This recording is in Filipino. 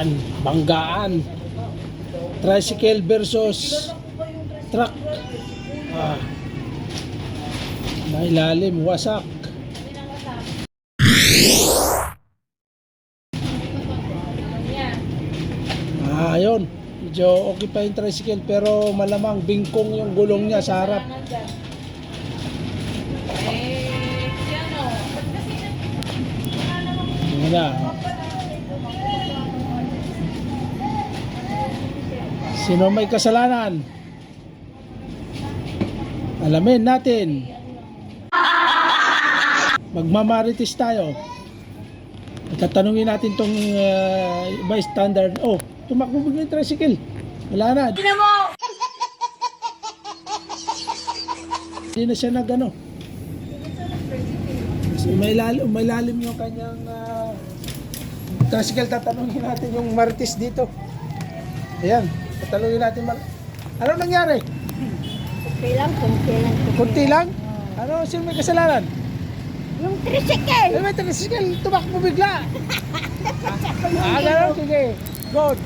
Yan, banggaan. Tricycle versus truck. Mailalim, wasak. Ayun. Medyo okay pa yung tricycle pero malamang bingkong yung gulong niya sa harap. Yun na. Sino may kasalanan? Alamin natin. Magmamarites tayo. Tatanungin natin tong bystander. Oh, tumakbo bigla yung tricycle. Wala na. Tingnan mo! Hindi na siya nag-ano. So, may lalim yung kanyang tricycle. Tatanungin natin yung marites dito. Ayan. Tatanungin natin. Ano nangyari? Kunti lang, kunti lang. Kunti lang? Ano? Sino may kasalanan? Yung tricycle! May tricycle. Tumakbo bigla. Gano'n? Sige. Good.